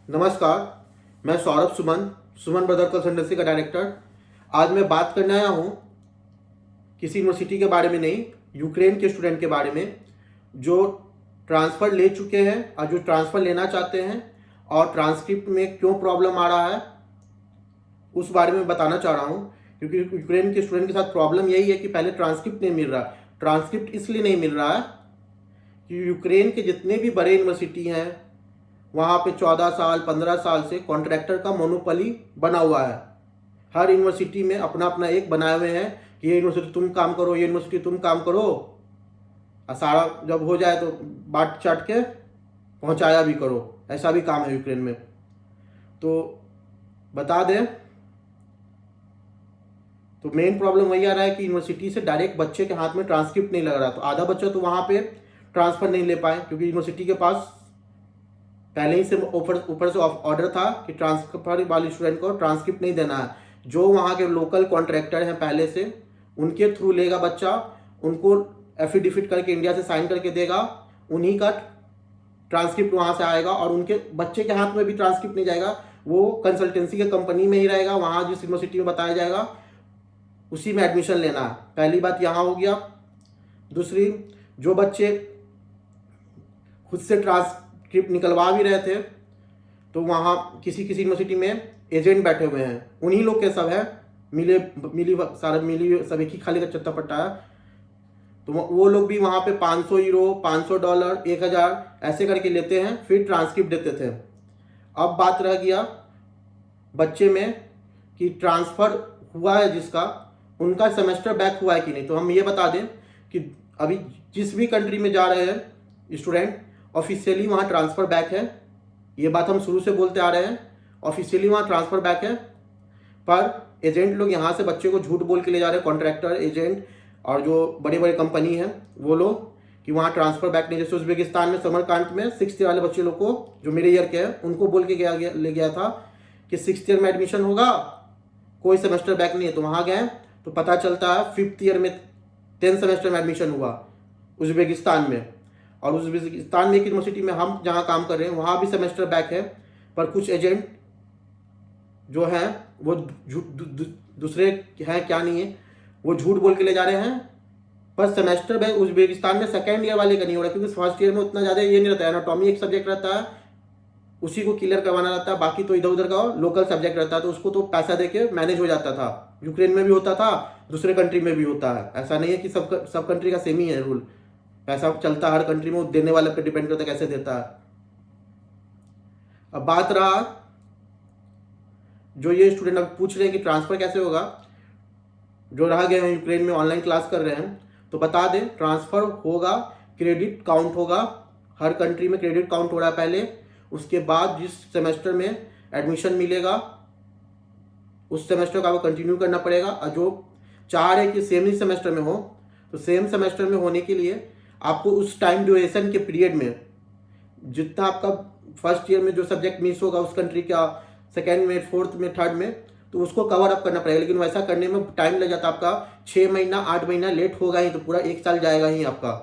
नमस्कार, मैं सौरभ सुमन, सुमन brother consultancy का डायरेक्टर। आज मैं बात करने आया हूँ किसी यूनिवर्सिटी के बारे में नहीं, यूक्रेन के स्टूडेंट के बारे में जो ट्रांसफ़र ले चुके हैं और जो ट्रांसफ़र लेना चाहते हैं और ट्रांसक्रिप्ट में क्यों प्रॉब्लम आ रहा है उस बारे में बताना चाह रहा हूँ। क्योंकि यूक्रेन के स्टूडेंट के साथ प्रॉब्लम यही है कि पहले ट्रांसक्रिप्ट नहीं मिल रहा। ट्रांसक्रिप्ट इसलिए नहीं मिल रहा है कि यूक्रेन के जितने भी बड़े यूनिवर्सिटी हैं वहाँ पे 14 साल 15 साल से कॉन्ट्रैक्टर का मोनोपोली बना हुआ है। हर यूनिवर्सिटी में अपना अपना एक बनाए हुए हैं कि ये यूनिवर्सिटी तुम काम करो, ये यूनिवर्सिटी तुम काम करो, और सारा जब हो जाए तो बांट चाट के पहुँचाया भी करो। ऐसा भी काम है यूक्रेन में। तो बता दें तो मेन प्रॉब्लम वही आ रहा है कि यूनिवर्सिटी से डायरेक्ट बच्चे के हाथ में ट्रांसक्रिप्ट नहीं लग रहा। तो आधा बच्चा तो वहाँ पे ट्रांसफ़र नहीं ले पाए क्योंकि यूनिवर्सिटी के पास पहले ही से ऊपर से ऑर्डर था कि ट्रांसफर वाले स्टूडेंट को ट्रांसक्रिप्ट नहीं देना है। जो वहाँ के लोकल कॉन्ट्रैक्टर हैं पहले से, उनके थ्रू लेगा बच्चा, उनको एफिडेविट करके इंडिया से साइन करके देगा, उन्हीं का ट्रांसक्रिप्ट वहाँ से आएगा और उनके बच्चे के हाथ में भी ट्रांसक्रिप्ट नहीं जाएगा। वो कंसल्टेंसी के कंपनी में ही रहेगा, वहाँ जिस यूनिवर्सिटी में बताया जाएगा उसी में एडमिशन लेना है। पहली बात यहाँ हो गया। दूसरी, जो बच्चे खुद से ट्रांसक्रिप्ट निकलवा भी रहे थे तो वहाँ किसी किसी यूनिवर्सिटी में एजेंट बैठे हुए हैं, उन्हीं लोग के सब है, मिली सब एक ही खाली का चत्ता पट्टा है। तो वो लोग भी वहाँ पे 500 यूरो, $500, 1000 ऐसे करके लेते हैं, फिर ट्रांसक्रिप्ट देते थे। अब बात रह गया बच्चे में कि ट्रांसफ़र हुआ है जिसका, उनका सेमेस्टर बैक हुआ है कि नहीं। तो हम ये बता दें कि अभी जिस भी कंट्री में जा रहे हैं स्टूडेंट, ऑफिशियली वहाँ ट्रांसफ़र बैक है। ये बात हम शुरू से बोलते आ रहे हैं, ऑफिशियली वहाँ ट्रांसफ़र बैक है। पर एजेंट लोग यहाँ से बच्चे को झूठ बोल के ले जा रहे हैं, कॉन्ट्रैक्टर, एजेंट और जो बड़े बड़े कंपनी हैं वो लोग, कि वहाँ ट्रांसफ़र बैक नहीं। जैसे उज़्बेकिस्तान में समरकांत में 6th ईयर वाले बच्चे लोग को, जो मेरे ईयर के हैं, उनको बोल के ले गया था कि 6th ईयर में एडमिशन होगा, कोई सेमेस्टर बैक नहीं है। तो वहाँ गए तो पता चलता है 5th ईयर में 10 सेमेस्टर में एडमिशन हुआ उज़्बेकिस्तान में। और उज़्बेकिस्तान में एक यूनिवर्सिटी में हम जहाँ काम कर रहे हैं वहाँ भी सेमेस्टर बैक है। पर कुछ एजेंट जो हैं वो दूसरे हैं, क्या नहीं है, वो झूठ बोल के ले जा रहे हैं। पर सेमेस्टर बैक उज़्बेकिस्तान में 2nd ईयर वाले का नहीं हो रहा क्योंकि 1st ईयर में उतना ज़्यादा ये नहीं रहता है। एनाटॉमी एक सब्जेक्ट रहता है, उसी को क्लियर करवाना रहता है, बाकी तो इधर उधर का लोकल सब्जेक्ट रहता है, तो उसको तो पैसा दे के मैनेज हो जाता था। यूक्रेन में भी होता था, दूसरे कंट्री में भी होता है। ऐसा नहीं है कि सब कंट्री का सेम ही है रूल। पैसा चलता हर कंट्री में, देने वाले पे डिपेंड करता है कैसे देता है। अब बात रहा जो ये स्टूडेंट अब पूछ रहे हैं कि ट्रांसफ़र कैसे होगा, जो रह गए हैं यूक्रेन में ऑनलाइन क्लास कर रहे हैं, तो बता दें ट्रांसफ़र होगा, क्रेडिट काउंट होगा। हर कंट्री में क्रेडिट काउंट हो रहा है पहले, उसके बाद जिस सेमेस्टर में एडमिशन मिलेगा उस सेमेस्टर का वो कंटिन्यू करना पड़ेगा। और जो चाह रहे कि सेम ही सेमेस्टर में हो, तो सेम सेमेस्टर में होने के लिए आपको उस टाइम ड्यूरेशन के पीरियड में जितना आपका 1st ईयर में जो सब्जेक्ट मिस होगा उस कंट्री का 2nd में, 4th में, 3rd में, तो उसको कवर अप करना पड़ेगा। लेकिन वैसा करने में टाइम लग जाता है आपका 6 महीना 8 महीना लेट होगा ही, तो पूरा 1 साल जाएगा ही आपका।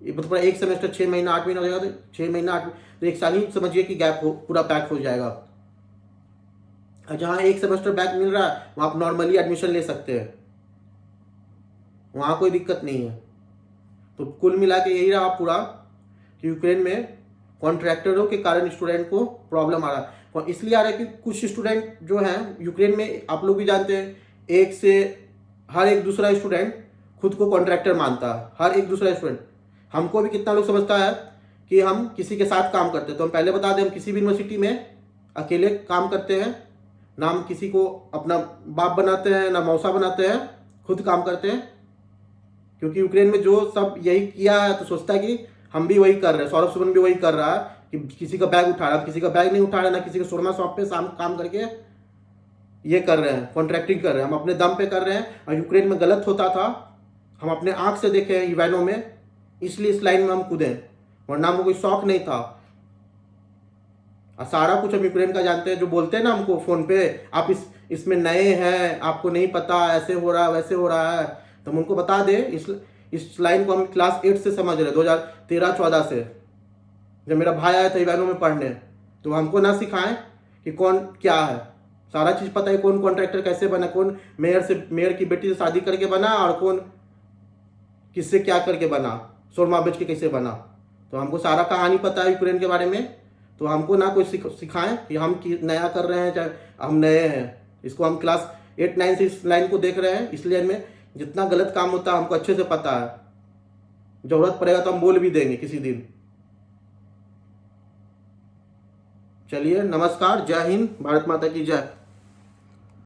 मतलब पूरा एक सेमेस्टर 6 महीना 8 महीना हो जाएगा, तो 6 महीना 8 तो 1 साल ही समझिए कि गैप हो, पूरा पैक हो जाएगा। और जहाँ एक सेमेस्टर बैक मिल रहा है वहाँ आप नॉर्मली एडमिशन ले सकते हैं, वहाँ कोई दिक्कत नहीं है। तो कुल मिला के यही रहा पूरा कि यूक्रेन में कॉन्ट्रैक्टरों के कारण स्टूडेंट को प्रॉब्लम आ रहा है। और इसलिए आ रहा है कि कुछ स्टूडेंट जो हैं यूक्रेन में, आप लोग भी जानते हैं, एक से हर एक दूसरा स्टूडेंट खुद को कॉन्ट्रैक्टर मानता है। हर एक दूसरा स्टूडेंट, हमको भी कितना लोग समझता है कि हम किसी के साथ काम करते हैं। तो हम पहले बता दें, हम किसी भी यूनिवर्सिटी में अकेले काम करते हैं, ना हम किसी को अपना बाप बनाते हैं ना मौसा बनाते हैं, खुद काम करते हैं। क्योंकि यूक्रेन में जो सब यही किया है तो सोचता है कि हम भी वही कर रहे हैं, सौरभ सुमन भी वही कर रहा है कि किसी का बैग उठा रहा है। किसी का बैग नहीं उठा रहा है, ना किसी के शोरमा शॉप पे काम करके ये कर रहे हैं, कॉन्ट्रैक्टिंग कर रहे हैं, हम अपने दम पे कर रहे हैं। और यूक्रेन में गलत होता था, हम अपने आँख से देखे हैं इवेंटों में, इसलिए इस लाइन में हम कूदें, वरना हमको कोई शौक नहीं था। और सारा कुछ हम यूक्रेन का जानते हैं। जो बोलते हैं ना हमको फ़ोन पे, आप इसमें नए हैं, आपको नहीं पता, ऐसे हो रहा है वैसे हो रहा है, तो हम उनको बता दें इस लाइन को हम क्लास 8 से समझ रहे, 2013-14 से, जब मेरा भाई आया था इवेनो में पढ़ने, तो हमको ना सिखाएं कि कौन क्या है, सारा चीज़ पता है, कौन कॉन्ट्रैक्टर कैसे बना, कौन मेयर की बेटी से शादी करके बना और कौन किससे क्या करके बना, शोरमा बेच के कैसे बना। तो हमको सारा कहानी पता है यूक्रेन के बारे में। तो हमको ना कोई सिखाएं कि हम नया कर रहे हैं, चाहे हम नए हैं। इसको हम क्लास 8 9 से इस लाइन को देख रहे हैं, इसलिए में जितना गलत काम होता है हमको अच्छे से पता है। जरूरत पड़ेगा तो हम बोल भी देंगे किसी दिन। चलिए, नमस्कार, जय हिंद, भारत माता की जय।